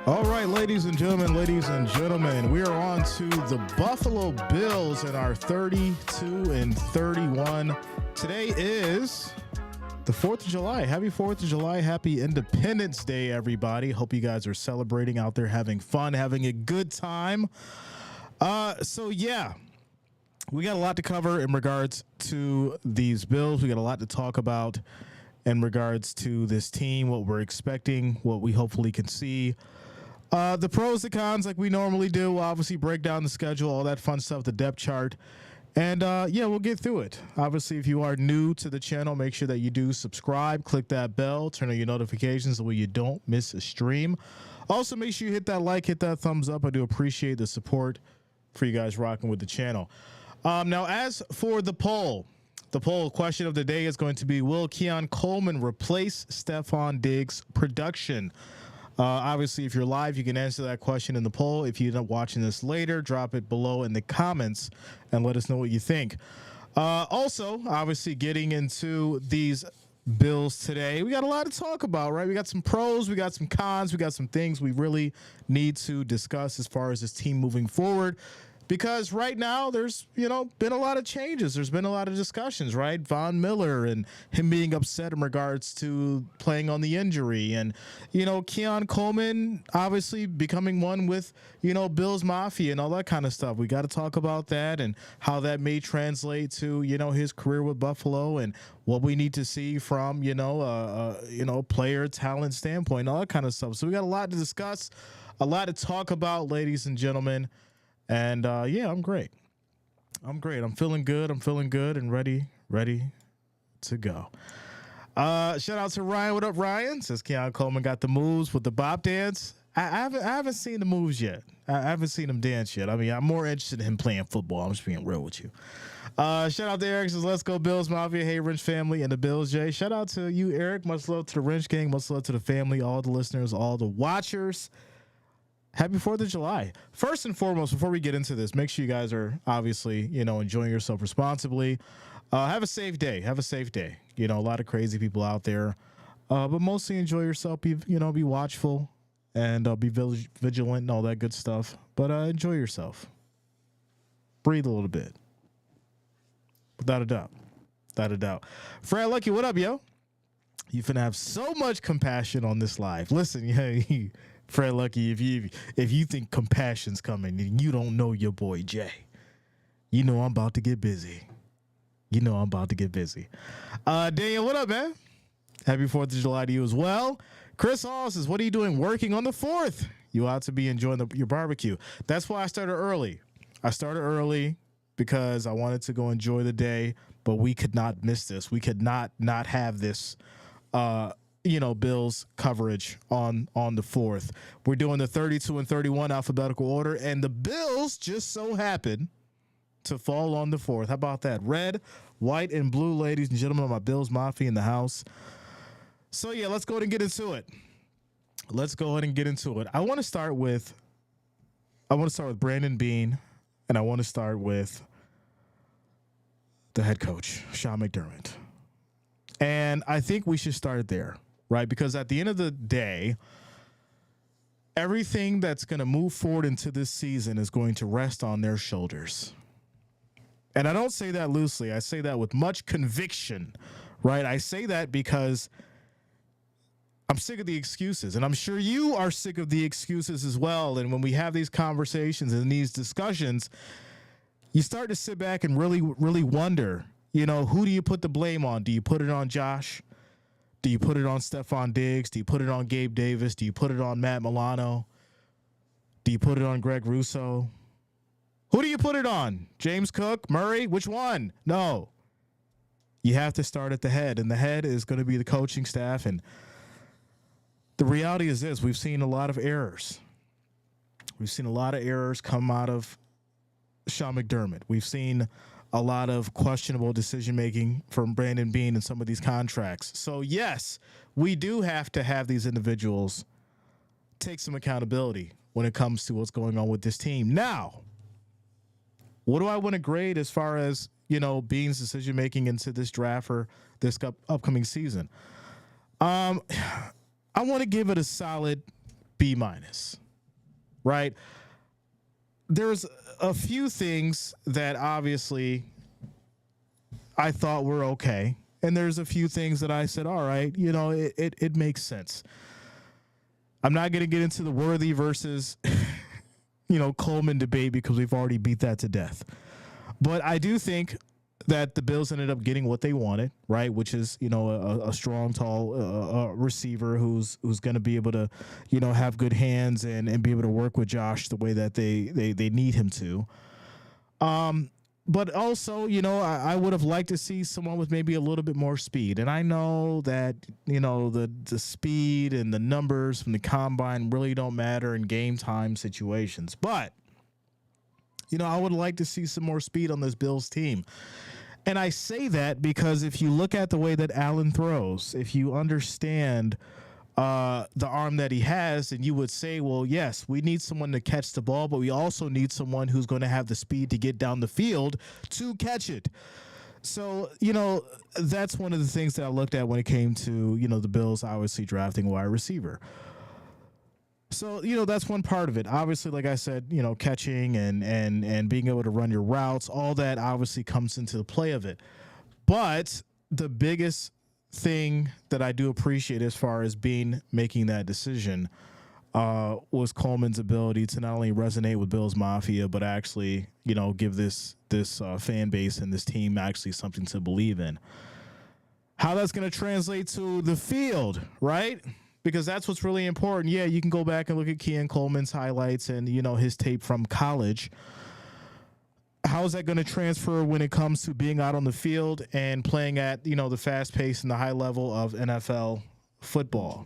All right, ladies and gentlemen, we are on to the Buffalo Bills in our 32-31. Today is the 4th of July. Happy 4th of July. Happy Independence Day, everybody. Hope you guys are celebrating out there, having fun, having a good time. So we got a lot to cover in regards to these Bills. We got a lot to talk about in regards to this team, what we're expecting, what we hopefully can see. The pros, the cons, like we normally do. We'll obviously break down the schedule, all that fun stuff, the depth chart. And, we'll get through it. Obviously, if you are new to the channel, make sure that you do subscribe, click that bell, turn on your notifications so you don't miss a stream. Also, make sure you hit that like, hit that thumbs up. I do appreciate the support for you guys rocking with the channel. Now, as for the poll question of the day is going to be, will Keon Coleman replace Stephon Diggs' production? Obviously, if you're live, you can answer that question in the poll. If you're not watching this later, drop it below in the comments and let us know what you think. Also, obviously, getting into these Bills today, we got a lot to talk about, right? We got some pros, we got some cons, we got some things we really need to discuss as far as this team moving forward. Because right now there's, been a lot of changes. There's been a lot of discussions, right? Von Miller and him being upset in regards to playing on the injury. And, Keon Coleman obviously becoming one with, Bills Mafia and all that kind of stuff. We got to talk about that and how that may translate to, his career with Buffalo and what we need to see from, player talent standpoint, all that kind of stuff. So we got a lot to discuss, a lot to talk about, ladies and gentlemen. And I'm great. I'm feeling good. And ready to go. Shout out to Ryan. What up, Ryan? Says Keon Coleman got the moves with the bop dance. I haven't seen the moves yet. I haven't seen him dance yet. I mean, I'm more interested in him playing football. I'm just being real with you. Shout out to Eric. Says, let's go Bills Mafia. Hey, Wrench family and the Bills, Jay. Shout out to you, Eric. Much love to the Wrench gang. Much love to the family, all the listeners, all the watchers. Happy 4th of July. First and foremost, before we get into this, make sure you guys are obviously, enjoying yourself responsibly. Have a safe day. A lot of crazy people out there, but mostly enjoy yourself. Be watchful and be vigilant and all that good stuff. But enjoy yourself. Breathe a little bit. Without a doubt. Fred Lucky, what up, yo? You finna have so much compassion on this live. Listen, Fred Lucky, if you think compassion's coming, then you don't know your boy Jay. I'm about to get busy. Daniel, what up, man? Happy 4th of July to you as well. Chris Hall says, what are you doing working on the 4th? You ought to be enjoying your barbecue. That's why I started early. Because I wanted to go enjoy the day, but we could not miss this. We could not have this Bills coverage on the 4th. We're doing the 32 and 31 alphabetical order, and the Bills just so happen to fall on the 4th. How about that? Red, white, and blue, ladies and gentlemen, my Bills Mafia in the house. So let's go ahead and get into it. I want to start with Brandon Beane, and I want to start with the head coach, Sean McDermott. And I think we should start there. Right, because at the end of the day, everything that's going to move forward into this season is going to rest on their shoulders. And I don't say that loosely. I say that with much conviction, right? I say that because I'm sick of the excuses, and I'm sure you are sick of the excuses as well. And when we have these conversations and these discussions, you start to sit back and really, really wonder, who do you put the blame on? Do you put it on Josh? Do you put it on Stephon Diggs? Do you put it on Gabe Davis? Do you put it on Matt Milano? Do you put it on Greg Russo? Who do you put it on? James Cook? Murray? Which one? No. You have to start at the head, and the head is going to be the coaching staff. And the reality is this. We've seen a lot of errors. Come out of Sean McDermott. We've seen a lot of questionable decision-making from Brandon Beane and some of these contracts. So, yes, we do have to have these individuals take some accountability when it comes to what's going on with this team. Now, what do I want to grade as far as, Beane's decision-making into this draft or this upcoming season? I want to give it a solid B-, right? There's a few things that obviously I thought were okay. And there's a few things that I said, all right, it makes sense. I'm not going to get into the Worthy versus, Coleman debate because we've already beat that to death. But I do think that the Bills ended up getting what they wanted, right? Which is, a strong, tall receiver who's going to be able to, have good hands and be able to work with Josh the way that they need him to. But also, I would have liked to see someone with maybe a little bit more speed. And I know that, the speed and the numbers from the combine really don't matter in game time situations. But, I would like to see some more speed on this Bills team. And I say that because if you look at the way that Allen throws, if you understand the arm that he has, and you would say, well, yes, we need someone to catch the ball, but we also need someone who's going to have the speed to get down the field to catch it. So, that's one of the things that I looked at when it came to, the Bills obviously drafting a wide receiver. So, that's one part of it. Obviously, like I said, catching and being able to run your routes, all that obviously comes into the play of it. But the biggest thing that I do appreciate as far as making that decision was Coleman's ability to not only resonate with Bills Mafia, but actually, give this fan base and this team actually something to believe in. How that's going to translate to the field, right? Because that's what's really important. Yeah, you can go back and look at Keon Coleman's highlights and, his tape from college. How is that going to transfer when it comes to being out on the field and playing at, the fast pace and the high level of NFL football?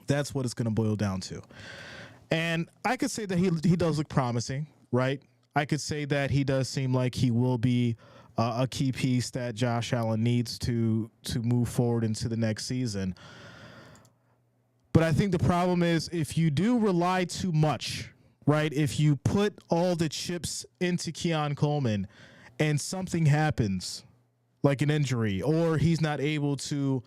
That's what it's going to boil down to. And I could say that he does look promising, right? I could say that he does seem like he will be a key piece that Josh Allen needs to move forward into the next season. But I think the problem is if you do rely too much, right, if you put all the chips into Keon Coleman and something happens, like an injury, or he's not able to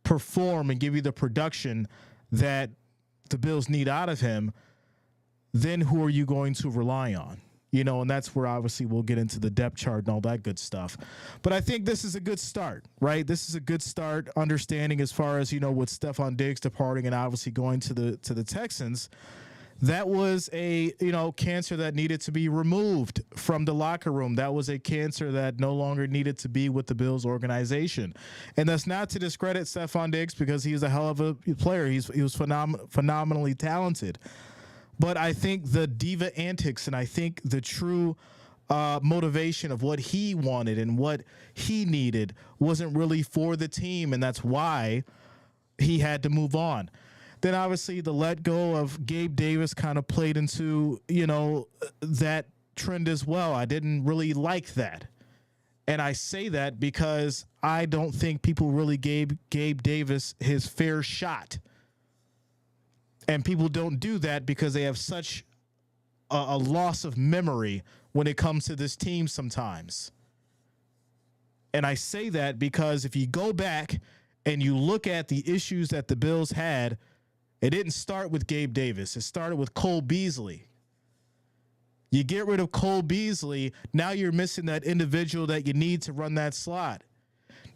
perform and give you the production that the Bills need out of him, then who are you going to rely on? And that's where obviously we'll get into the depth chart and all that good stuff. But I think this is a good start, right? This is a good start understanding as far as, with Stephon Diggs departing and obviously going to the Texans. That was a, cancer that needed to be removed from the locker room. That was a cancer that no longer needed to be with the Bills organization. And that's not to discredit Stephon Diggs because he's a hell of a player. He was phenomenally talented. But I think the diva antics and I think the true motivation of what he wanted and what he needed wasn't really for the team, and that's why he had to move on. Then obviously the let go of Gabe Davis kind of played into, that trend as well. I didn't really like that. And I say that because I don't think people really gave Gabe Davis his fair shot. And people don't do that because they have such a loss of memory when it comes to this team sometimes. And I say that because if you go back and you look at the issues that the Bills had, it didn't start with Gabe Davis. It started with Cole Beasley. You get rid of Cole Beasley, now you're missing that individual that you need to run that slot.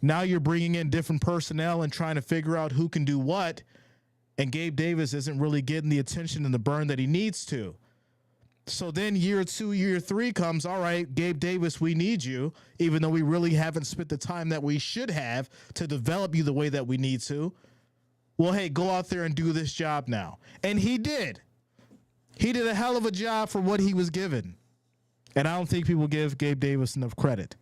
Now you're bringing in different personnel and trying to figure out who can do what. And Gabe Davis isn't really getting the attention and the burn that he needs to. So then year 2, year 3 comes, all right, Gabe Davis, we need you, even though we really haven't spent the time that we should have to develop you the way that we need to. Well, hey, go out there and do this job now. And he did. He did a hell of a job for what he was given. And I don't think people give Gabe Davis enough credit.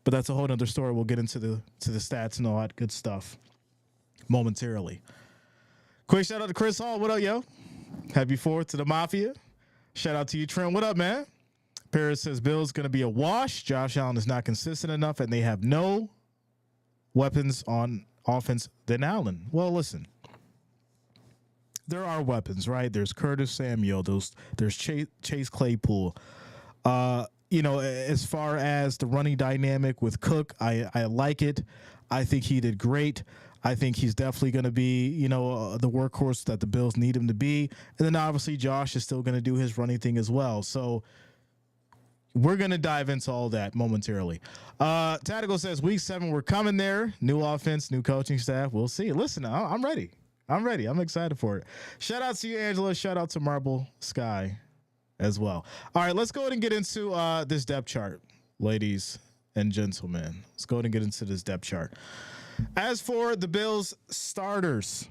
But that's a whole other story. We'll get into the stats and all that good stuff momentarily. Quick shout out to Chris Hall. What up, yo? Happy 4th to the Mafia. Shout out to you, Trent. What up, man? Paris says Bill's going to be a wash. Josh Allen is not consistent enough, and they have no weapons on offense than Allen. Well, listen. There are weapons, right? There's Curtis Samuel. There's Chase Claypool. As far as the running dynamic with Cook, I like it. I think he did great. I think he's definitely going to be, the workhorse that the Bills need him to be. And then obviously Josh is still going to do his running thing as well. So we're going to dive into all that momentarily. Tactical says week 7, we're coming there. New offense, new coaching staff. We'll see. Listen, I'm ready. I'm excited for it. Shout out to you, Angela. Shout out to Marble Sky as well. All right, let's go ahead and get into this depth chart, ladies and gentlemen. Let's go ahead and get into this depth chart. As for the Bills starters,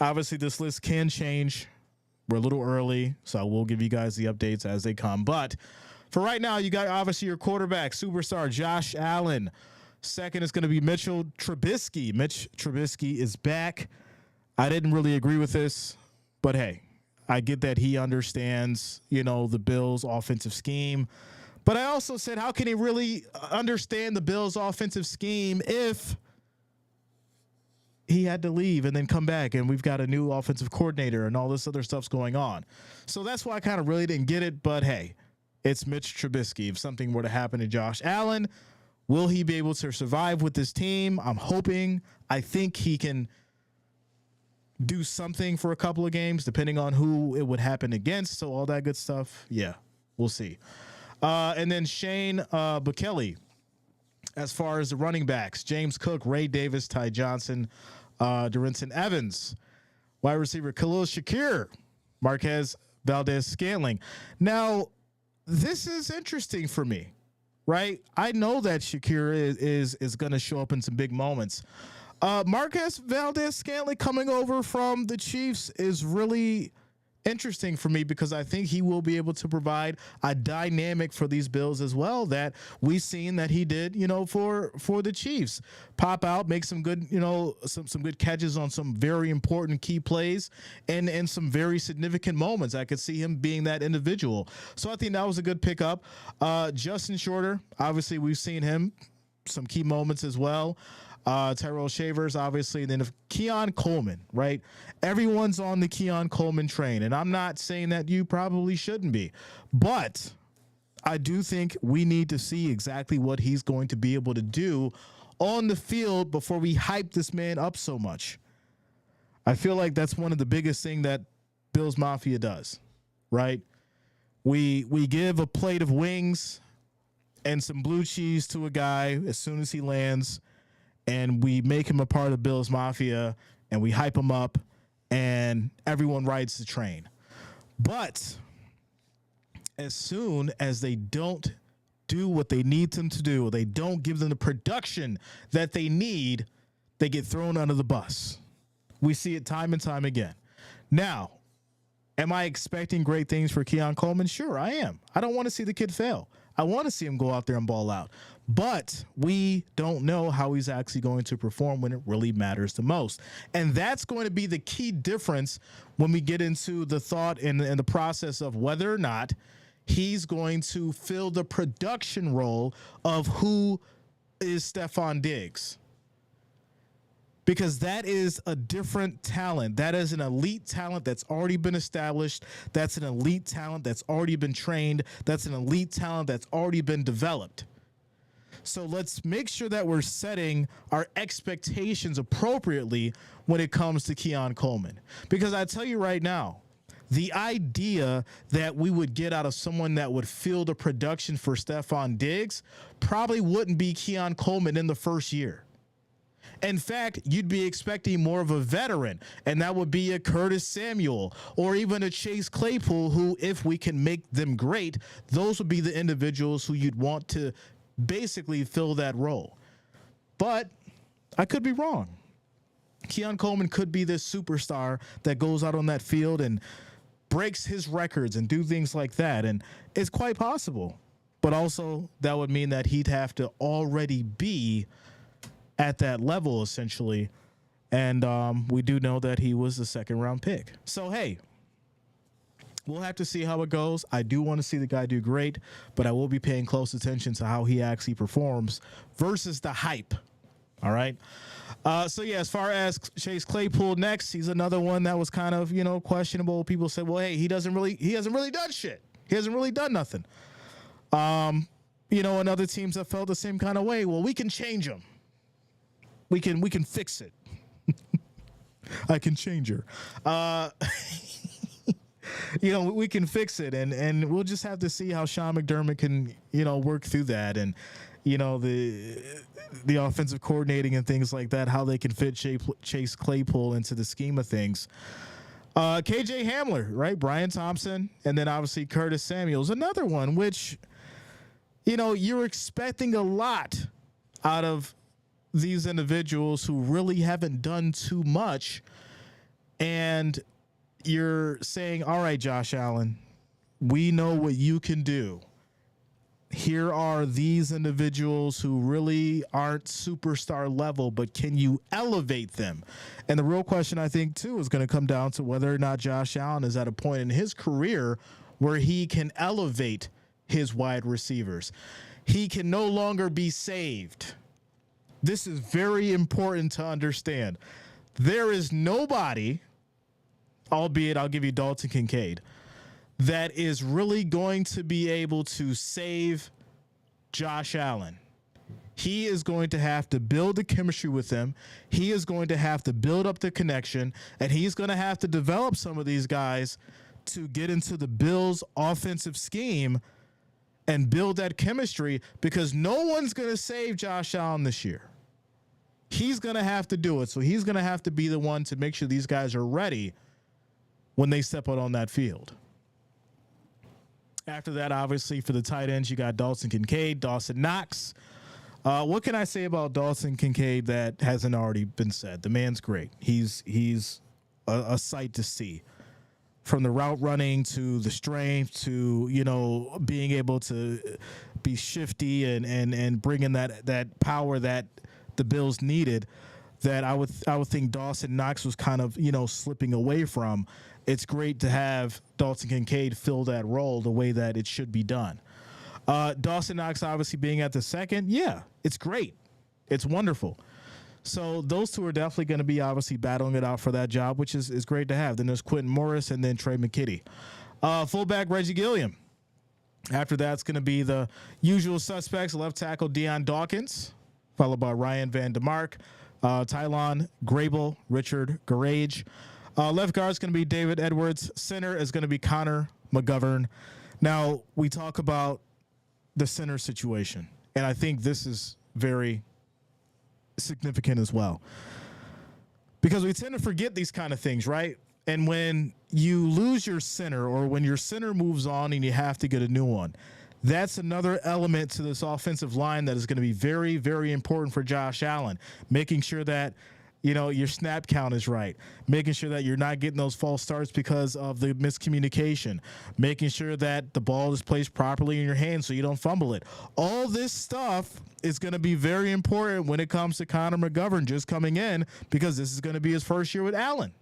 obviously this list can change. We're a little early, so I will give you guys the updates as they come. But for right now, you got obviously your quarterback, superstar Josh Allen. Second is going to be Mitchell Trubisky. Mitch Trubisky is back. I didn't really agree with this, but hey, I get that he understands, the Bills' offensive scheme. But I also said, how can he really understand the Bills' offensive scheme if he had to leave and then come back and we've got a new offensive coordinator and all this other stuff's going on? So that's why I kind of really didn't get it. But hey, it's Mitch Trubisky. If something were to happen to Josh Allen, will he be able to survive with this team? I'm hoping. I think he can do something for a couple of games, depending on who it would happen against. So all that good stuff. Yeah, we'll see. And then Shane Bukelly. As far as the running backs, James Cook, Ray Davis, Ty Johnson, Darrynton Evans, wide receiver Khalil Shakir, Marquez Valdez-Scantling. Now, this is interesting for me, right? I know that Shakir is going to show up in some big moments. Marquez Valdez-Scantling coming over from the Chiefs is really interesting for me because I think he will be able to provide a dynamic for these Bills as well that we've seen that he did, for the Chiefs. Pop out, make some good, some good catches on some very important key plays and some very significant moments. I could see him being that individual. So I think that was a good pickup. Justin Shorter, obviously we've seen him some key moments as well. Tyrell Shavers, obviously, and then Keon Coleman, right? Everyone's on the Keon Coleman train, and I'm not saying that you probably shouldn't be, but I do think we need to see exactly what he's going to be able to do on the field before we hype this man up so much. I feel like that's one of the biggest things that Bills Mafia does, right? We give a plate of wings and some blue cheese to a guy as soon as he lands, and we make him a part of Bills Mafia, and we hype him up, and everyone rides the train. But as soon as they don't do what they need them to do, they don't give them the production that they need, they get thrown under the bus. We see it time and time again. Now, am I expecting great things for Keon Coleman? Sure, I am. I don't want to see the kid fail. I want to see him go out there and ball out. But we don't know how he's actually going to perform when it really matters the most. And that's going to be the key difference when we get into the thought and the process of whether or not he's going to fill the production role of who is Stephon Diggs. Because that is a different talent. That is an elite talent that's already been established. That's an elite talent that's already been trained. That's an elite talent that's already been developed. So let's make sure that we're setting our expectations appropriately when it comes to Keon Coleman. Because I tell you right now, the idea that we would get out of someone that would fill the production for Stephon Diggs probably wouldn't be Keon Coleman in the first year. In fact, you'd be expecting more of a veteran, and that would be a Curtis Samuel or even a Chase Claypool, who, if we can make them great, those would be the individuals who you'd want to basically fill that role. But I could be wrong. Keon Coleman could be this superstar that goes out on that field and breaks his records and do things like that, and it's quite possible. But also, that would mean that he'd have to already be at that level, essentially. And we do know that he was the second-round pick. So, hey, we'll have to see how it goes. I do want to see the guy do great, but I will be paying close attention to how he actually performs versus the hype. All right? So, yeah, as far as Chase Claypool next, he's another one that was kind of, questionable. People say, well, hey, he hasn't really done shit. He hasn't really done nothing. And other teams have felt the same kind of way. Well, we can change him. We can fix it. I can change her. We can fix it, and we'll just have to see how Sean McDermott can, work through that, and the offensive coordinating and things like that, how they can fit Chase Claypool into the scheme of things. KJ Hamler, right? Brian Thompson, and then obviously Curtis Samuel's another one, which you're expecting a lot out of these individuals who really haven't done too much, and you're saying, all right, Josh Allen, we know what you can do. Here are these individuals who really aren't superstar level, but can you elevate them? And the real question, I think, too, is going to come down to whether or not Josh Allen is at a point in his career where he can elevate his wide receivers. He can no longer be saved. This is very important to understand. There is nobody, albeit I'll give you Dalton Kincaid, that is really going to be able to save Josh Allen. He is going to have to build the chemistry with them. He is going to have to build up the connection, and he's going to have to develop some of these guys to get into the Bills' offensive scheme and build that chemistry, because no one's going to save Josh Allen this year. He's going to have to do it. So he's going to have to be the one to make sure these guys are ready when they step out on that field. After that, obviously, for the tight ends, you got Dalton Kincaid, Dawson Knox. What can I say about Dalton Kincaid that hasn't already been said? The man's great. He's a sight to see. From the route running to the strength to, being able to be shifty and bringing that power that the Bills needed, that I would think Dawson Knox was kind of, slipping away from. It's great to have Dalton Kincaid fill that role the way that it should be done. Dawson Knox obviously being at the second, yeah, it's great. It's wonderful. So those two are definitely going to be obviously battling it out for that job, which is great to have. Then there's Quentin Morris and then Trey McKitty. Fullback Reggie Gilliam. After that, it's going to be the usual suspects, left tackle Deion Dawkins, followed by Ryan Van DeMark, Tylon Grable, Richard Garage. Left guard is going to be David Edwards. Center is going to be Connor McGovern. Now, we talk about the center situation, and I think this is very significant as well, because we tend to forget these kind of things, right? And when you lose your center, or when your center moves on and you have to get a new one, that's another element to this offensive line that is going to be very, very important for Josh Allen, making sure that your snap count is right, making sure that you're not getting those false starts because of the miscommunication, making sure that the ball is placed properly in your hands so you don't fumble it. All this stuff is going to be very important when it comes to Connor McGovern just coming in, because this is going to be his first year with Allen.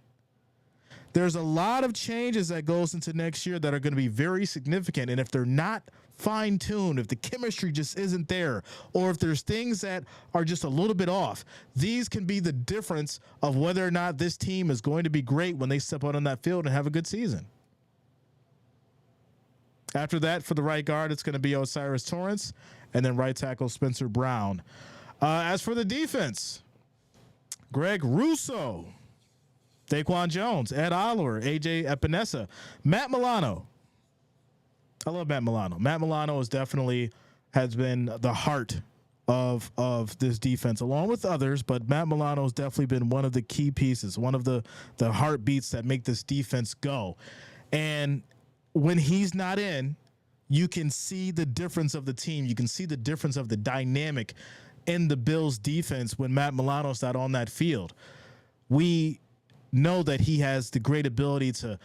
There's a lot of changes that goes into next year that are going to be very significant, and if they're not fine-tuned, if the chemistry just isn't there, or if there's things that are just a little bit off, these can be the difference of whether or not this team is going to be great when they step out on that field and have a good season. After that, for the right guard, it's going to be Osiris Torrance, and then right tackle Spencer Brown. As for the defense, Greg Russo, Daquan Jones, Ed Oliver, AJ Epinesa, Matt Milano. I love Matt Milano. Matt Milano has been the heart of this defense, along with others, but Matt Milano has definitely been one of the key pieces, one of the heartbeats that make this defense go. And when he's not in, you can see the difference of the team. You can see the difference of the dynamic in the Bills defense when Matt Milano's not on that field. We know that he has the great ability to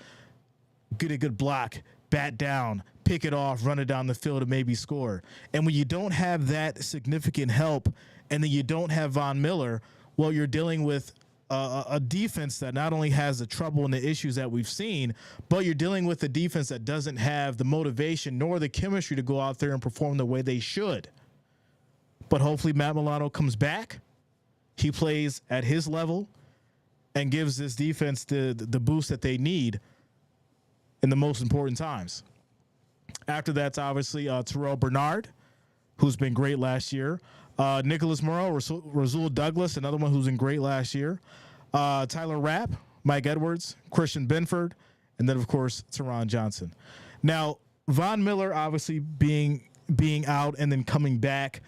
get a good block, bat down, pick it off, run it down the field, and maybe score. And when you don't have that significant help, and then you don't have Von Miller, well, you're dealing with a defense that not only has the trouble and the issues that we've seen, but you're dealing with a defense that doesn't have the motivation nor the chemistry to go out there and perform the way they should. But hopefully Matt Milano comes back. He plays at his level and gives this defense the boost that they need in the most important times. After that's obviously Terrell Bernard, who's been great last year. Nicholas Morrow, Rasul Douglas, another one who's been great last year. Tyler Rapp, Mike Edwards, Christian Benford, and then, of course, Teron Johnson. Now, Von Miller obviously being out and then coming back.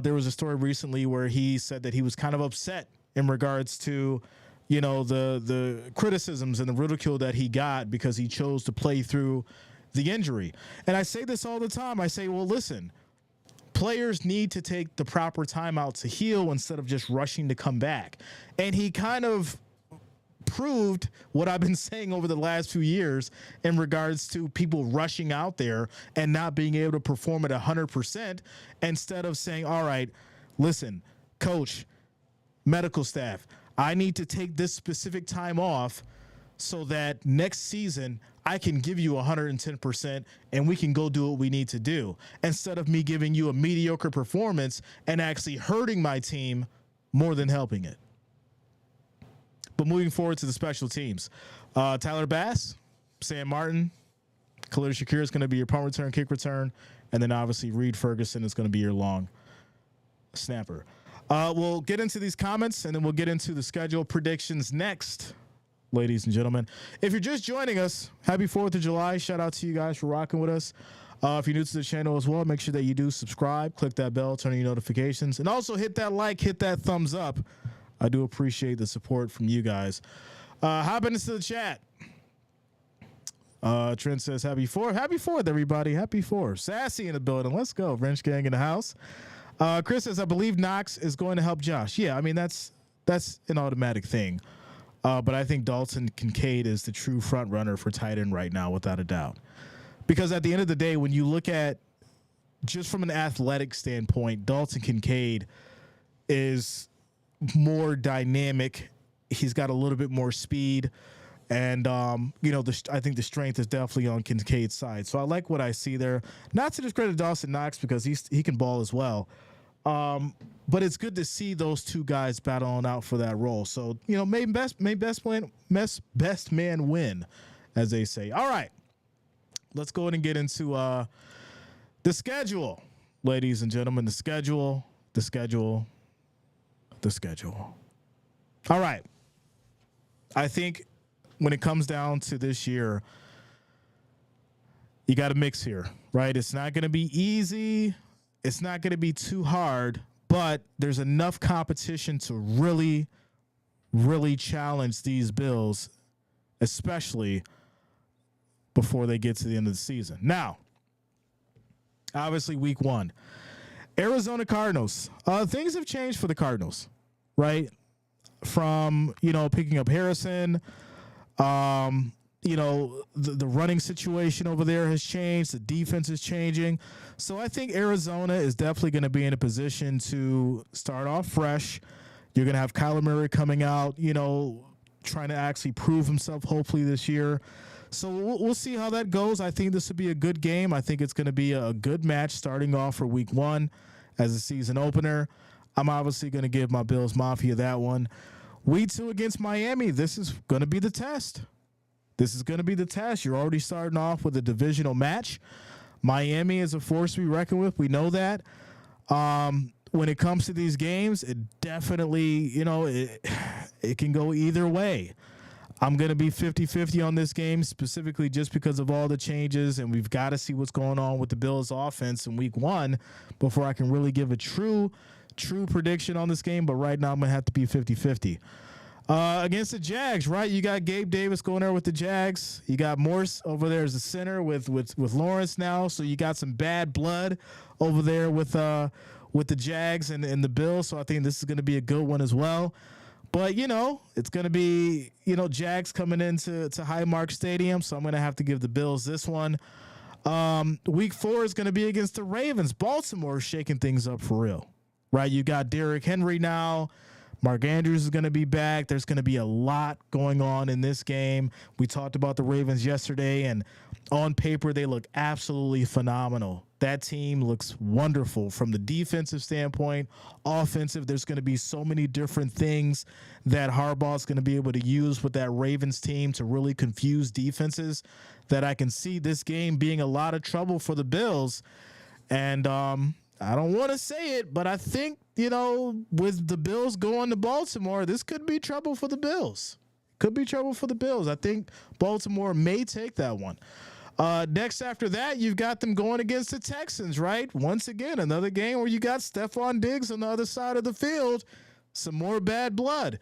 There was a story recently where he said that he was kind of upset in regards to, the criticisms and the ridicule that he got because he chose to play through the injury. And I say this all the time. I say, well, listen, players need to take the proper time out to heal instead of just rushing to come back. And he kind of proved what I've been saying over the last few years in regards to people rushing out there and not being able to perform at 100% instead of saying, all right, listen, coach, medical staff, I need to take this specific time off so that next season I can give you 110% and we can go do what we need to do instead of me giving you a mediocre performance and actually hurting my team more than helping it. But moving forward to the special teams, Tyler Bass, Sam Martin, Khalil Shakir is going to be your punt return, kick return, and then obviously Reed Ferguson is going to be your long snapper. We'll get into these comments and then we'll get into the schedule predictions next, ladies and gentlemen. If you're just joining us, happy 4th of July. Shout out to you guys for rocking with us. If you're new to the channel as well, make sure that you do subscribe, click that bell, turn on your notifications, and also hit that like, hit that thumbs up. I do appreciate the support from you guys. Hop into the chat. Trent says, happy 4th. Happy 4th, everybody. Happy 4th. Sassy in the building. Let's go. Wrench Gang in the house. Chris says, I believe Knox is going to help Josh. Yeah, I mean, that's an automatic thing. But I think Dalton Kincaid is the true front runner for tight end right now, without a doubt. Because at the end of the day, when you look at just from an athletic standpoint, Dalton Kincaid is more dynamic. He's got a little bit more speed. And, I think the strength is definitely on Kincaid's side. So I like what I see there. Not to discredit Dawson Knox because he can ball as well. But it's good to see those two guys battling out for that role. So, may best man win, as they say. All right. Let's go ahead and get into the schedule, ladies and gentlemen. The schedule. All right. I think when it comes down to this year, you got to mix here, right? It's not going to be easy. It's not going to be too hard, but there's enough competition to really, really challenge these Bills, especially before they get to the end of the season. Now, obviously, week 1, Arizona Cardinals. Things have changed for the Cardinals, right? From, picking up Harrison, the running situation over there has changed. The defense is changing. So I think Arizona is definitely going to be in a position to start off fresh. You're going to have Kyler Murray coming out, trying to actually prove himself hopefully this year. So we'll see how that goes. I think this will be a good game. I think it's going to be a good match starting off for week 1 as a season opener. I'm obviously going to give my Bills Mafia that one. Week 2 against Miami, this is going to be the test. You're already starting off with a divisional match. Miami is a force to be reckoned with. We know that. When it comes to these games, it definitely, it can go either way. I'm going to be 50-50 on this game, specifically just because of all the changes, and we've got to see what's going on with the Bills' offense in week 1 before I can really give a true prediction on this game. But right now, I'm going to have to be 50-50. Against the Jags, right? You got Gabe Davis going there with the Jags. You got Morse over there as the center with Lawrence now. So you got some bad blood over there with the Jags and the Bills. So I think this is going to be a good one as well. But, it's going to be, Jags coming into Highmark Stadium. So I'm going to have to give the Bills this one. Week 4 is going to be against the Ravens. Baltimore is shaking things up for real, right? You got Derrick Henry now. Mark Andrews is going to be back. There's going to be a lot going on in this game. We talked about the Ravens yesterday, and on paper, they look absolutely phenomenal. That team looks wonderful from the defensive standpoint. Offensive, there's going to be so many different things that Harbaugh is going to be able to use with that Ravens team to really confuse defenses, that I can see this game being a lot of trouble for the Bills. And I don't want to say it, but I think, with the Bills going to Baltimore, this could be trouble for the Bills. Could be trouble for the Bills. I think Baltimore may take that one. Next after that, you've got them going against the Texans, right? Once again, another game where you got Stephon Diggs on the other side of the field. Some more bad blood.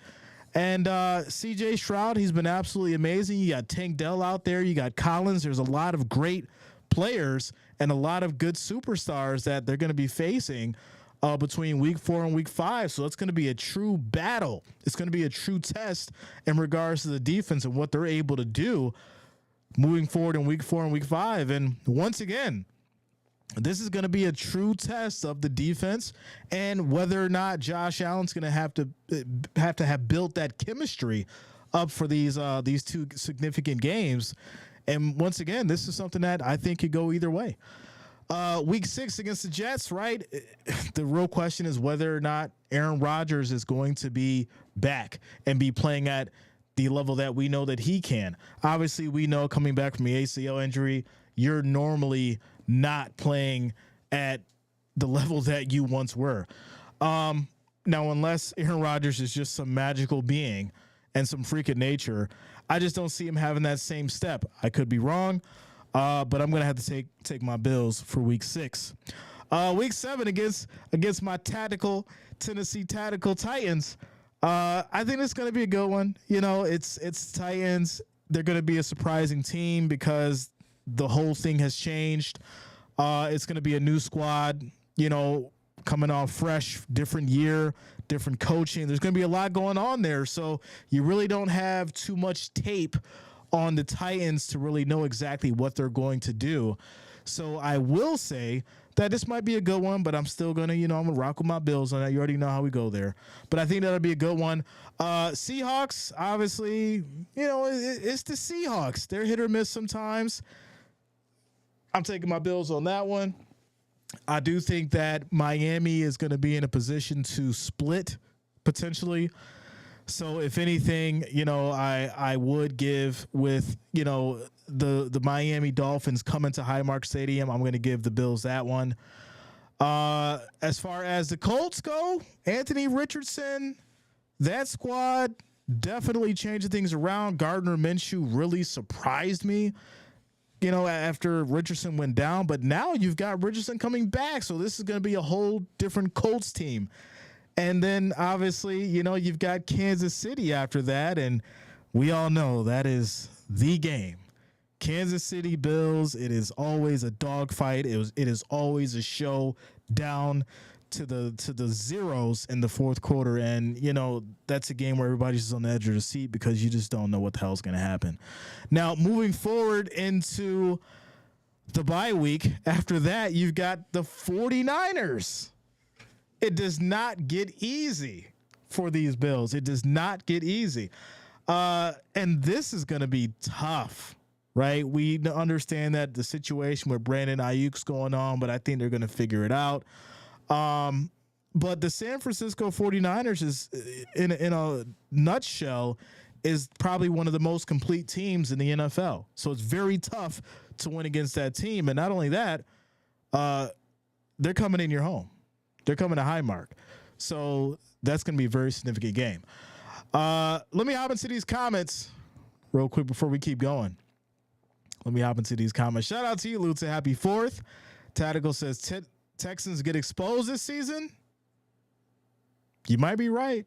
And C.J. Stroud, he's been absolutely amazing. You got Tank Dell out there. You got Collins. There's a lot of great players and a lot of good superstars that they're going to be facing between week 4 and week 5. So it's going to be a true battle. It's going to be a true test in regards to the defense and what they're able to do moving forward in week 4 and week 5. And once again, this is going to be a true test of the defense and whether or not Josh Allen's going to have to built that chemistry up for these two significant games. And once again, this is something that I think could go either way. Week 6 against the Jets, right? The real question is whether or not Aaron Rodgers is going to be back and be playing at the level that we know that he can. Obviously, we know coming back from the ACL injury, you're normally not playing at the level that you once were. Now, unless Aaron Rodgers is just some magical being and some freak of nature, I just don't see him having that same step. I could be wrong, but I'm going to have to take my Bills for week 6. Week 7 against my Tennessee Tactical Titans. I think it's going to be a good one. It's Titans. They're going to be a surprising team because the whole thing has changed. It's going to be a new squad, coming off fresh, different year, different coaching. There's going to be a lot going on there. So you really don't have too much tape on the Titans to really know exactly what they're going to do. So I will say that this might be a good one, but I'm still going to, I'm going to rock with my Bills on that. You already know how we go there. But I think that'll be a good one. Seahawks, obviously, it's the Seahawks. They're hit or miss sometimes. I'm taking my Bills on that one. I do think that Miami is going to be in a position to split potentially. So if anything, I would give with, the Miami Dolphins coming to Highmark Stadium. I'm going to give the Bills that one. As far as the Colts go, Anthony Richardson, that squad definitely changing things around. Gardner Minshew really surprised me, after Richardson went down. But now you've got Richardson coming back. So this is going to be a whole different Colts team. And then, obviously, you've got Kansas City after that. And we all know that is the game. Kansas City Bills, it is always a dogfight. It is always a show down to the zeros in the fourth quarter. And, that's a game where everybody's just on the edge of the seat because you just don't know what the hell's going to happen. Now, moving forward into the bye week, after that, you've got the 49ers. It does not get easy for these Bills. It does not get easy. And this is going to be tough, right? We understand that the situation with Brandon Ayuk's going on, but I think they're going to figure it out. But the San Francisco 49ers is, in a nutshell, is probably one of the most complete teams in the NFL. So it's very tough to win against that team. And not only that, they're coming in your home. They're coming to Highmark. So that's going to be a very significant game. Let me hop into these comments real quick before we keep going. Let me hop into these comments. Shout out to you, Lutz. Happy 4th. Tactical says Texans get exposed this season. You might be right.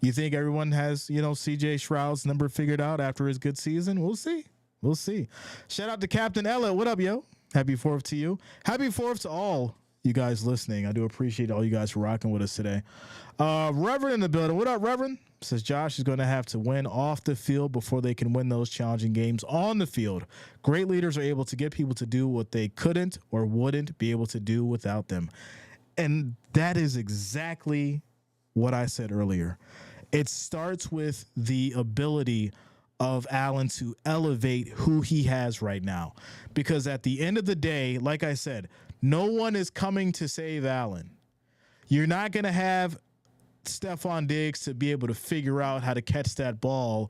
You think everyone has, C.J. Stroud's number figured out after his good season? We'll see. We'll see. Shout out to Captain Ella. What up, yo? Happy 4th to you. Happy 4th to all you guys listening. I do appreciate all you guys for rocking with us today. Reverend in the building. What up, Reverend? Says Josh is going to have to win off the field before they can win those challenging games on the field. Great leaders are able to get people to do what they couldn't or wouldn't be able to do without them. And that is exactly what I said earlier. It starts with the ability of Allen to elevate who he has right now. Because at the end of the day, like I said, no one is coming to save Allen. You're not going to have Stephon Diggs to be able to figure out how to catch that ball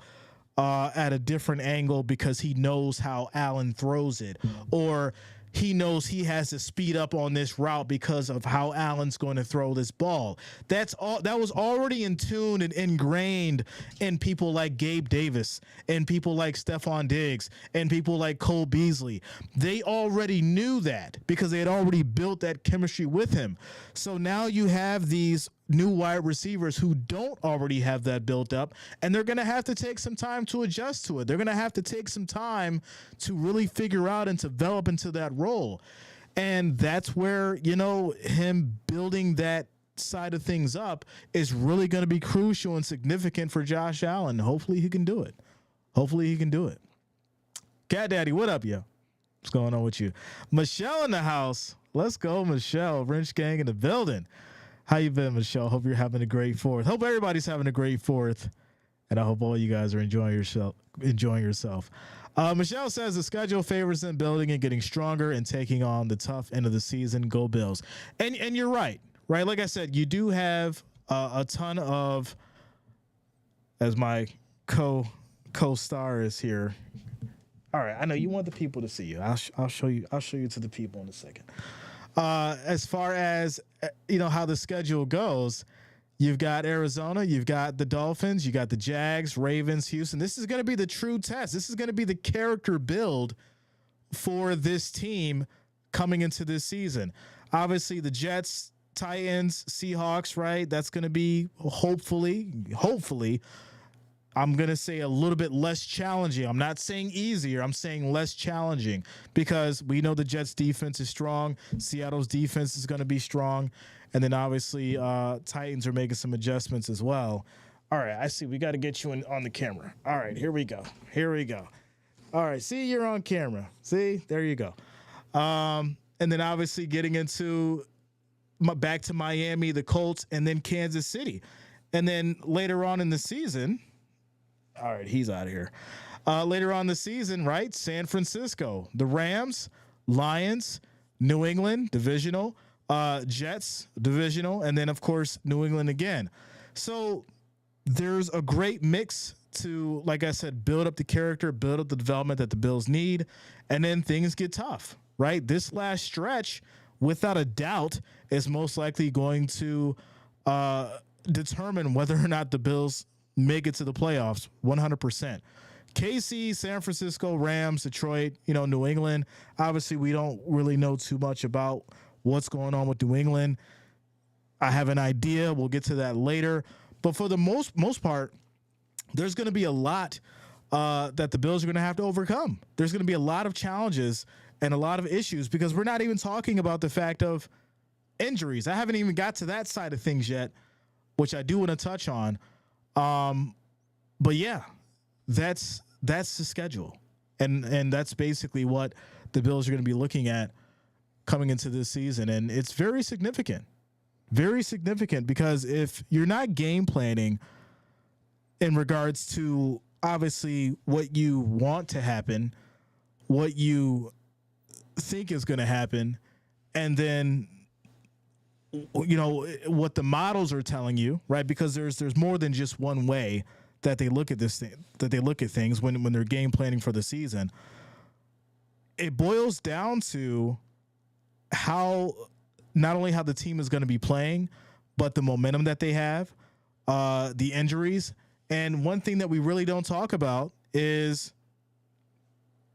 at a different angle because he knows how Allen throws it. Or he knows he has to speed up on this route because of how Allen's going to throw this ball. That's all. That was already in tune and ingrained in people like Gabe Davis and people like Stephon Diggs and people like Cole Beasley. They already knew that because they had already built that chemistry with him. So now you have these new wide receivers who don't already have that built up, and they're going to have to take some time to adjust to it. They're going to have to take some time to really figure out and develop into that role. And that's where, him building that side of things up is really going to be crucial and significant for Josh Allen. Hopefully he can do it. Cat Daddy, what up, yo? What's going on with you? Michelle in the house. Let's go, Michelle. Wrench Gang in the building. How you been, Michelle? Hope you're having a great 4th. Hope everybody's having a great 4th, and I hope all you guys are enjoying yourself. Michelle says the schedule favors them building and getting stronger and taking on the tough end of the season. Go Bills. And you're right? Like I said, you do have a ton of, as my co-star is here. All right, I know you want the people to see you. I'll show you. I'll show you to the people in a second. As far as how the schedule goes, you've got Arizona, you've got the Dolphins, you got the Jags, Ravens, Houston. This is going to be the true test. This is going to be the character build for this team coming into this season. Obviously, the Jets, Titans, Seahawks, right? That's going to be hopefully, I'm going to say a little bit less challenging. I'm not saying easier. I'm saying less challenging because we know the Jets defense is strong. Seattle's defense is going to be strong. And then obviously Titans are making some adjustments as well. All right, I see. We got to get you on the camera. All right, here we go. All right, see, you're on camera. See, there you go. And then obviously getting into back to Miami, the Colts, and then Kansas City. And then later on in the season, all right, he's out of here. Later on in the season, right? San Francisco, the Rams, Lions, New England, divisional, Jets, divisional, and then, of course, New England again. So there's a great mix to, like I said, build up the character, build up the development that the Bills need, and then things get tough, right? This last stretch, without a doubt, is most likely going to determine whether or not the Bills make it to the playoffs 100%. KC, San Francisco, Rams, Detroit, New England. Obviously, we don't really know too much about what's going on with New England. I have an idea. We'll get to that later. But for the most part, there's going to be a lot that the Bills are going to have to overcome. There's going to be a lot of challenges and a lot of issues because we're not even talking about the fact of injuries. I haven't even got to that side of things yet, which I do want to touch on. But yeah, that's the schedule. And that's basically what the Bills are going to be looking at coming into this season. And it's very significant because if you're not game planning in regards to obviously what you want to happen, what you think is going to happen, and then what the models are telling you, right? Because there's more than just one way that they look at this thing, that they look at things when they're game planning for the season. It boils down to not only how the team is going to be playing, but the momentum that they have, the injuries. And one thing that we really don't talk about is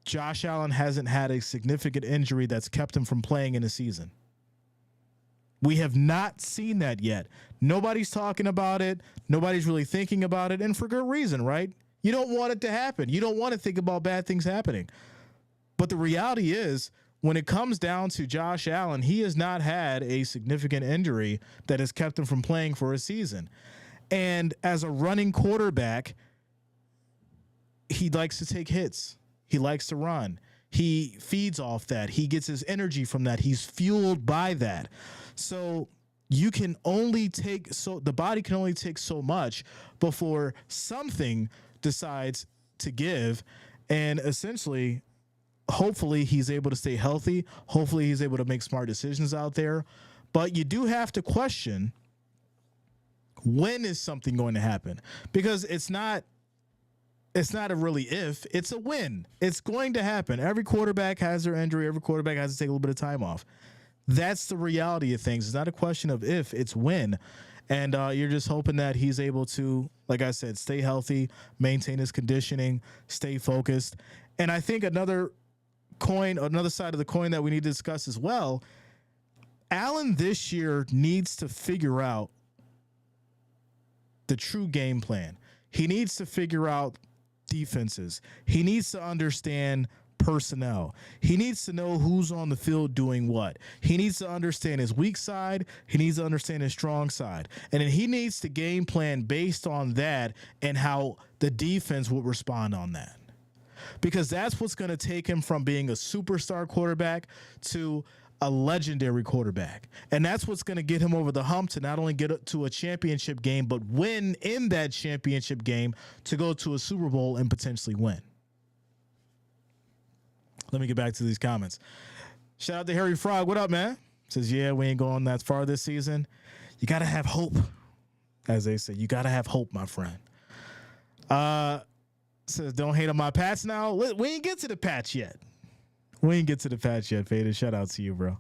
Josh Allen hasn't had a significant injury that's kept him from playing in a season. We have not seen that yet. Nobody's talking about it. Nobody's really thinking about it. And for good reason, right? You don't want it to happen. You don't want to think about bad things happening. But the reality is, when it comes down to Josh Allen, he has not had a significant injury that has kept him from playing for a season. And as a running quarterback, he likes to take hits. He likes to run. He feeds off that. He gets his energy from that. He's fueled by that. So the body can only take so much before something decides to give. And essentially, hopefully he's able to stay healthy. Hopefully he's able to make smart decisions out there. But you do have to question, when is something going to happen? Because it's not It's not a really if, it's a when. It's going to happen. Every quarterback has their injury. Every quarterback has to take a little bit of time off. That's the reality of things. It's not a question of if, it's when. And you're just hoping that he's able to, like I said, stay healthy, maintain his conditioning, stay focused. And I think another side of the coin that we need to discuss as well, Allen this year needs to figure out the true game plan. He needs to figure out defenses. He needs to understand personnel. He needs to know who's on the field doing what. He needs to understand his weak side. He needs to understand his strong side. And then he needs to game plan based on that and how the defense will respond on that. Because that's what's going to take him from being a superstar quarterback to a legendary quarterback. And that's what's going to get him over the hump to not only get to a championship game, but win in that championship game to go to a Super Bowl and potentially win. Let me get back to these comments. Shout out to Harry Frog. What up, man? Says, yeah, we ain't going that far this season. You got to have hope. As they say, you got to have hope, my friend. Says, don't hate on my Pats now. We ain't get to the Pats yet. Fader. Shout out to you, bro.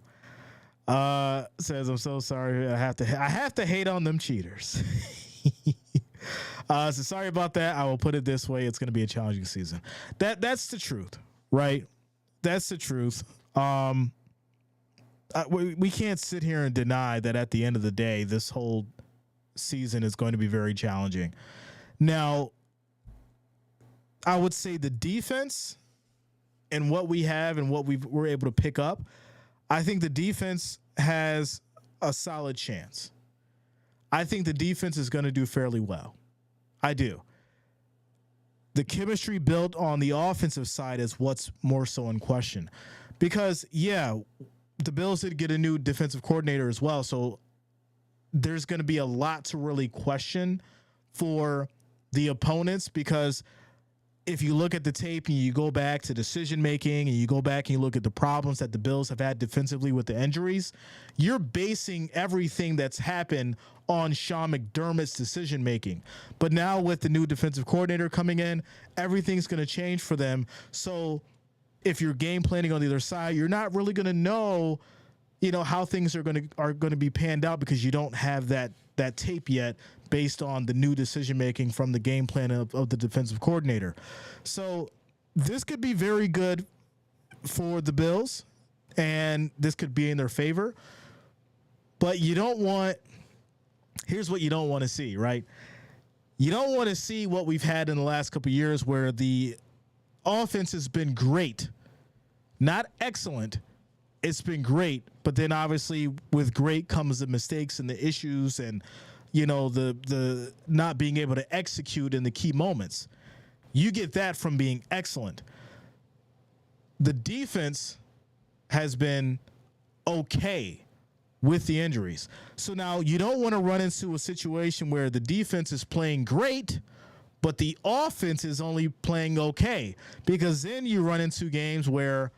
Says, I'm so sorry. I have to hate on them cheaters. So sorry about that. I will put it this way. It's going to be a challenging season. That's the truth, right? That's the truth. We can't sit here and deny that at the end of the day, this whole season is going to be very challenging. Now, I would say the defense and what we have and what we're able to pick up, I think the defense has a solid chance. I think the defense is going to do fairly well. I do. The chemistry built on the offensive side is what's more so in question. Because, yeah, the Bills did get a new defensive coordinator as well, so there's going to be a lot to really question for the opponents, because if you look at the tape and you go back to decision making and you go back and you look at the problems that the Bills have had defensively with the injuries, you're basing everything that's happened on Sean McDermott's decision making. But now with the new defensive coordinator coming in, everything's going to change for them. So if you're game planning on the other side, you're not really going to know, how things are going to be panned out, because you don't have that tape yet based on the new decision making from the game plan of the defensive coordinator. So this could be very good for the Bills, and this could be in their favor. But here's what you don't want to see, right? You don't want to see what we've had in the last couple of years, where the offense has been great, not excellent. It's been great, but then obviously with great comes the mistakes and the issues and, the not being able to execute in the key moments. You get that from being excellent. The defense has been okay with the injuries. So now you don't want to run into a situation where the defense is playing great, but the offense is only playing okay, because then you run into games where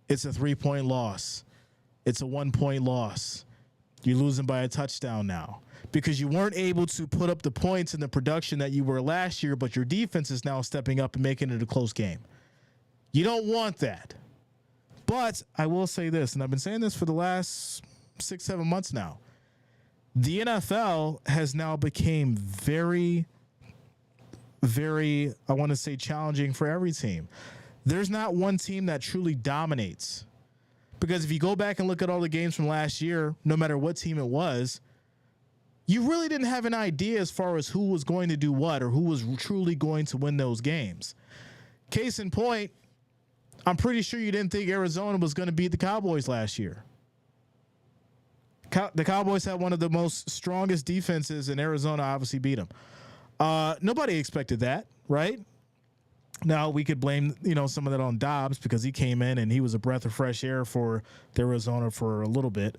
it's a 3-point loss. It's a 1-point loss. You're losing by a touchdown now because you weren't able to put up the points and the production that you were last year, but your defense is now stepping up and making it a close game. You don't want that. But I will say this, and I've been saying this for the last 6-7 months now. The NFL has now become very, very, I want to say, challenging for every team. There's not one team that truly dominates. Because if you go back and look at all the games from last year, no matter what team it was, you really didn't have an idea as far as who was going to do what or who was truly going to win those games. Case in point, I'm pretty sure you didn't think Arizona was going to beat the Cowboys last year. The Cowboys had one of the most strongest defenses, and Arizona obviously beat them. Nobody expected that, right? Now, we could blame, some of that on Dobbs, because he came in and he was a breath of fresh air for Arizona for a little bit,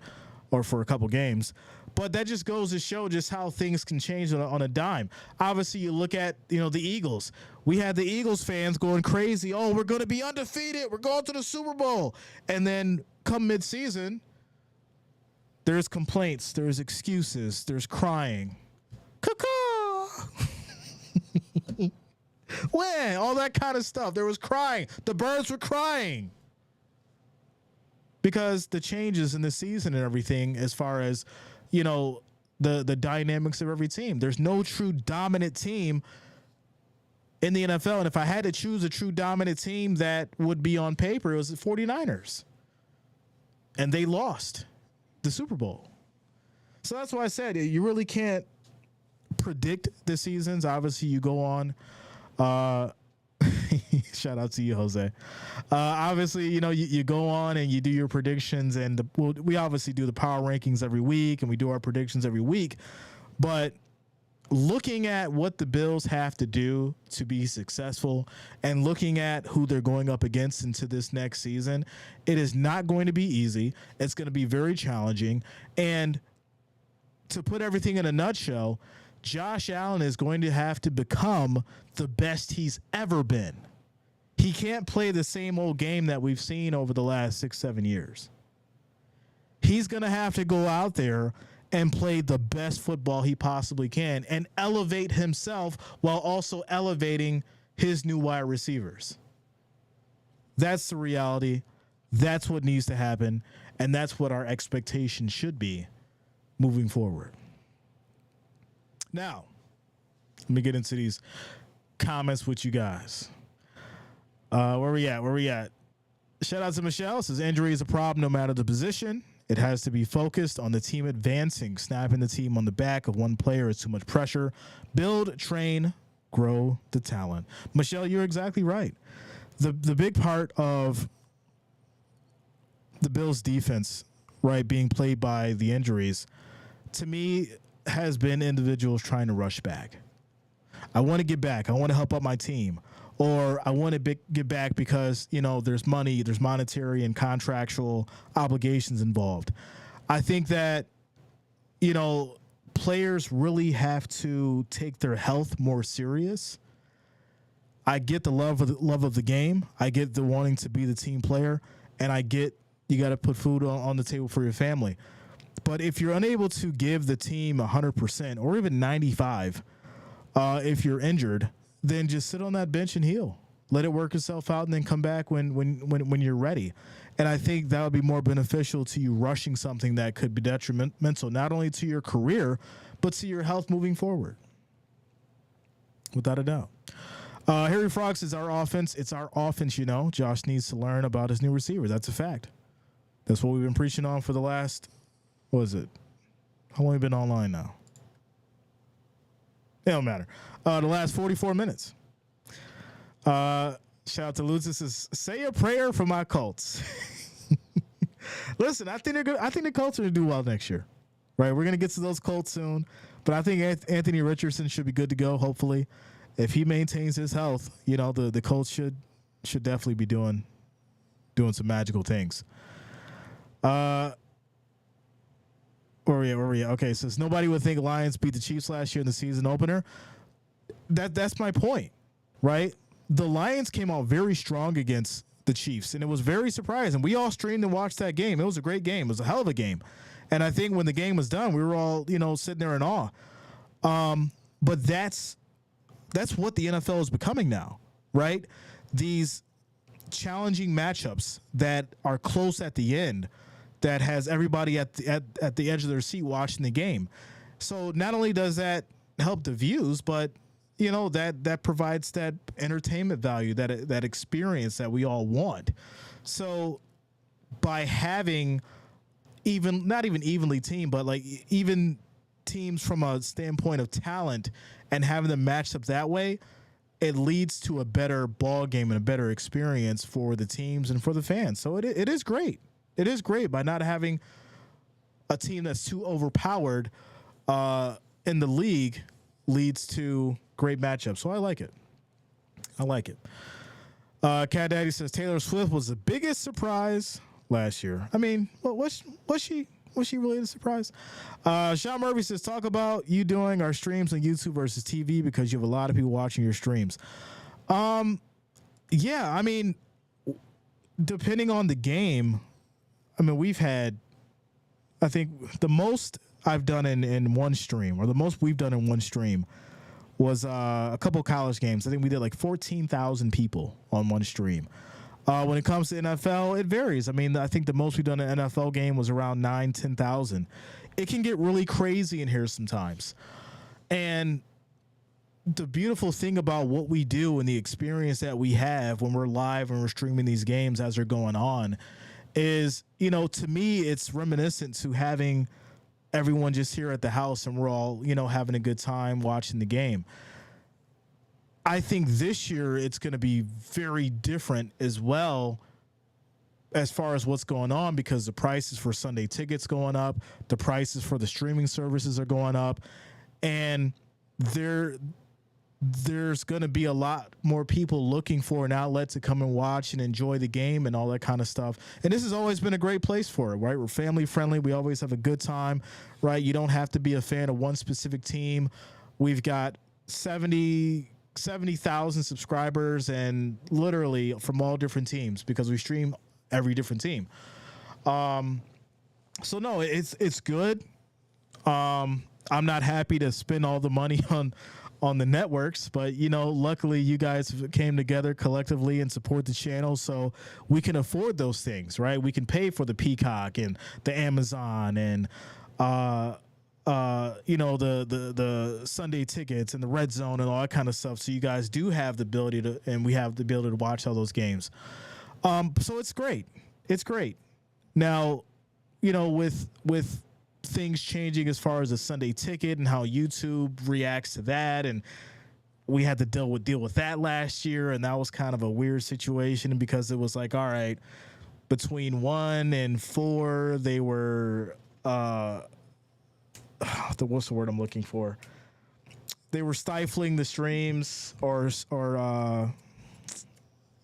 or for a couple games. But that just goes to show just how things can change on a dime. Obviously, you look at, the Eagles. We had the Eagles fans going crazy. Oh, we're going to be undefeated. We're going to the Super Bowl. And then come midseason, there's complaints, there's excuses, there's crying. Caw-caw! When? All that kind of stuff. There was crying. The birds were crying. Because the changes in the season and everything, as far as, the dynamics of every team. There's no true dominant team in the NFL. And if I had to choose a true dominant team that would be on paper, it was the 49ers. And they lost the Super Bowl. So that's why I said you really can't predict the seasons. Obviously, you go on. Shout out to you, Jose. Obviously, you go on and you do your predictions, and we obviously do the power rankings every week, and we do our predictions every week. But looking at what the Bills have to do to be successful and looking at who they're going up against into this next season, it is not going to be easy. It's going to be very challenging. And to put everything in a nutshell, Josh Allen is going to have to become the best he's ever been. He can't play the same old game that we've seen over the last 6-7 years. He's going to have to go out there and play the best football he possibly can and elevate himself while also elevating his new wide receivers. That's the reality. That's what needs to happen. And that's what our expectation should be moving forward. Now, let me get into these comments with you guys. Where we at? Shout out to Michelle. It says injury is a problem no matter the position. It has to be focused on the team advancing. Snapping the team on the back of one player is too much pressure. Build, train, grow the talent. Michelle, you're exactly right. The big part of the Bills defense, right, being played by the injuries, to me, has been individuals trying to rush back. I want to get back. I want to help out my team. Or I want to get back because, there's money, there's monetary and contractual obligations involved. I think that, players really have to take their health more serious. I get the love of the game. I get the wanting to be the team player. And I get you got to put food on the table for your family. But if you're unable to give the team 100% or even 95%, if you're injured, then just sit on that bench and heal. Let it work itself out and then come back when you're ready. And I think that would be more beneficial to you rushing something that could be detrimental, not only to your career, but to your health moving forward. Without a doubt. Harry Frog says our offense. It's our offense, Josh needs to learn about his new receiver. That's a fact. That's what we've been preaching on for the last, what is it? How long have we been online now? It don't matter. The last 44 minutes. Shout out to Lutz. Says, say a prayer for my Colts. Listen, I think they're good. I think the Colts are going to do well next year. Right? We're going to get to those Colts soon. But I think Anthony Richardson should be good to go, hopefully. If he maintains his health, the Colts should definitely be doing some magical things. Where are we? Okay, since nobody would think Lions beat the Chiefs last year in the season opener, that's my point, right? The Lions came out very strong against the Chiefs, and it was very surprising. We all streamed and watched that game. It was a great game. It was a hell of a game. And I think when the game was done, we were all, sitting there in awe. But that's what the NFL is becoming now, right? These challenging matchups that are close at the end, that has everybody at the edge of their seat watching the game. So not only does that help the views, but that provides that entertainment value, that experience that we all want. So by having not even evenly teamed, but like even teams from a standpoint of talent and having them matched up that way, it leads to a better ball game and a better experience for the teams and for the fans. So it is great. It is great by not having a team that's too overpowered in the league leads to great matchups. So I like it. Cat Daddy says Taylor Swift was the biggest surprise last year. I mean, was she really a surprise? Sean Murphy says talk about you doing our streams on YouTube versus TV because you have a lot of people watching your streams. Yeah, I mean, depending on the game. I mean, we've had, I think the most I've done in one stream, or the most we've done in one stream, was a couple of college games. I think we did like 14,000 people on one stream. When it comes to NFL, it varies. I mean, I think the most we've done an NFL game was around 10,000. It can get really crazy in here sometimes. And the beautiful thing about what we do and the experience that we have when we're live and we're streaming these games as they're going on is, you know, to me, it's reminiscent to having everyone just here at the house and we're all, you know, having a good time watching the game. I think this year it's going to be very different as well as far as what's going on, because the prices for Sunday tickets going up, the prices for the streaming services are going up, and there's going to be a lot more people looking for an outlet to come and watch and enjoy the game and all that kind of stuff. And this has always been a great place for it, right? We're family friendly. We always have a good time, right? You don't have to be a fan of one specific team. We've got 70,000 subscribers, and literally from all different teams, because we stream every different team. So no, it's good. I'm not happy to spend all the money on the networks, but you know, luckily you guys came together collectively and support the channel, so we can afford those things, right? We can pay for the Peacock and the Amazon and you know, the Sunday tickets and the Red Zone and all that kind of stuff. So you guys do have the ability to, and we have the ability to watch all those games. So it's great. It's great. Now, you know, with things changing as far as the Sunday ticket and how YouTube reacts to that, and we had to deal with that last year, and that was kind of a weird situation because it was like, all right, between 1 and 4, they were what's the word I'm looking for? They were stifling the streams, or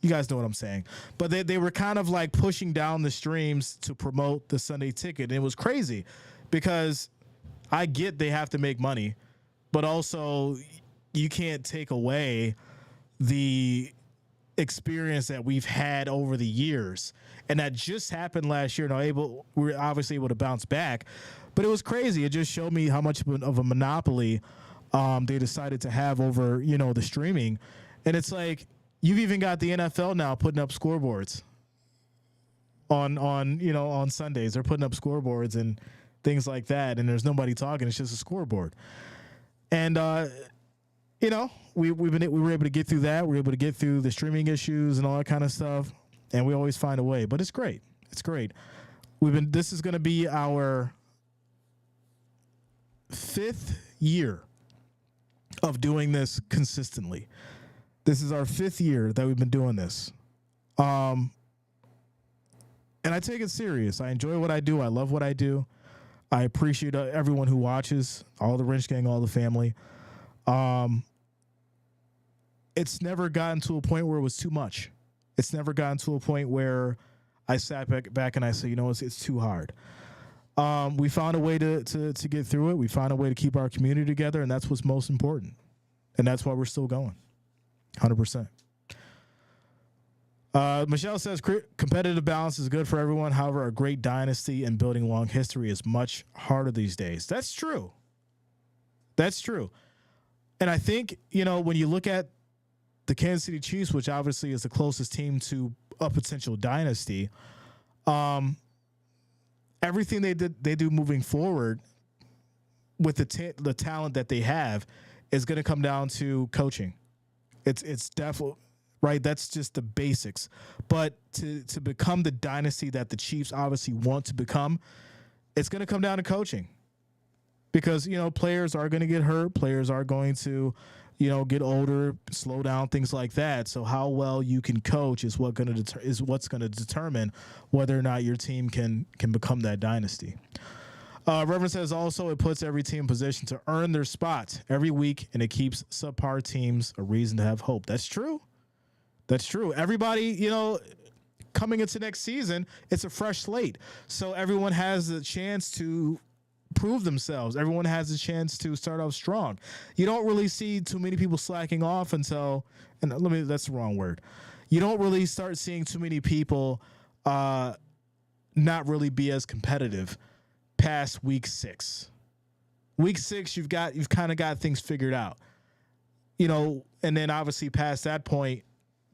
you guys know what I'm saying. But they were kind of like pushing down the streams to promote the Sunday ticket. And it was crazy because I get they have to make money, but also you can't take away the experience that we've had over the years. And that just happened last year. Now we were obviously able to bounce back, but it was crazy. It just showed me how much of a monopoly they decided to have over, you know, the streaming. And it's like, you've even got the NFL now putting up scoreboards on you know, on Sundays. They're putting up scoreboards and things like that, and there's nobody talking. It's just a scoreboard. And you know, we were able to get through that. We were able to get through the streaming issues and all that kind of stuff. And we always find a way. But it's great. It's great. This is going to be our 5th year of doing this consistently. This is our 5th year that we've been doing this. And I take it serious. I enjoy what I do. I love what I do. I appreciate everyone who watches, all the Wrench Gang, all the family. It's never gotten to a point where it was too much. It's never gotten to a point where I sat back and I said, you know, it's too hard. We found a way to get through it. We found a way to keep our community together, and that's what's most important. And that's why we're still going. 100%. Michelle says competitive balance is good for everyone. However, a great dynasty and building long history is much harder these days. That's true. That's true. And I think, you know, when you look at the Kansas City Chiefs, which obviously is the closest team to a potential dynasty, everything they do moving forward with the talent that they have is going to come down to coaching. It's definitely right. That's just the basics. But to become the dynasty that the Chiefs obviously want to become, it's going to come down to coaching, because, you know, players are going to get hurt. Players are going to, you know, get older, slow down, things like that. So how well you can coach is what's going to determine whether or not your team can become that dynasty. Reverend says also it puts every team in position to earn their spot every week, and it keeps subpar teams a reason to have hope. That's true. That's true. Everybody, you know, coming into next season, it's a fresh slate. So everyone has a chance to prove themselves. Everyone has a chance to start off strong. You don't really see too many people slacking off until, and that's the wrong word. You don't really start seeing too many people not really be as competitive past week 6. Week 6, you've kind of got things figured out. and then obviously past that point,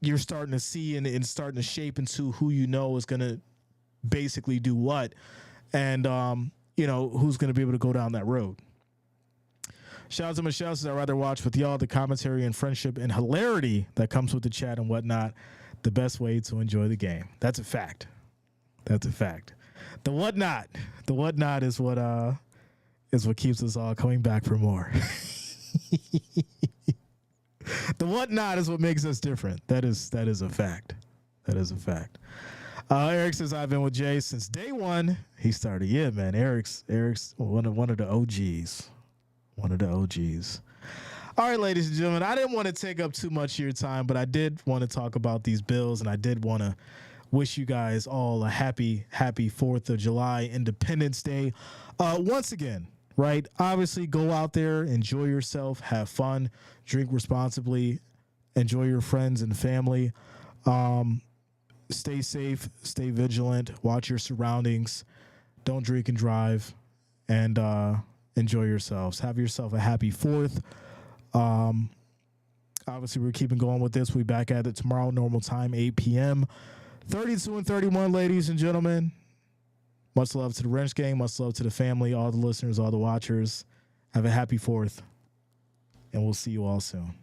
you're starting to see and starting to shape into who is going to basically do what, and who's going to be able to go down that road. Shout out to Michelle says, I'd rather watch with y'all the commentary and friendship and hilarity that comes with the chat and whatnot. The best way to enjoy the game. That's a fact. That's a fact. The whatnot is what keeps us all coming back for more. The whatnot is what makes us different. That is a fact. That is a fact. Eric says, I've been with Jay since day one. He started. Yeah, man. Eric's one of the OGs. One of the OGs. All right, ladies and gentlemen, I didn't want to take up too much of your time, but I did want to talk about these bills, and I did want to wish you guys all a happy 4th of July, Independence Day. Once again, right? Obviously, go out there, enjoy yourself, have fun, drink responsibly, enjoy your friends and family. Stay safe, stay vigilant, watch your surroundings, don't drink and drive, and enjoy yourselves. Have yourself a happy 4th. Obviously, we're keeping going with this. We'll be back at it tomorrow, normal time, 8 p.m. 32 and 31, ladies and gentlemen. Much love to the Wrench Gang. Much love to the family, all the listeners, all the watchers. Have a happy 4th, and we'll see you all soon.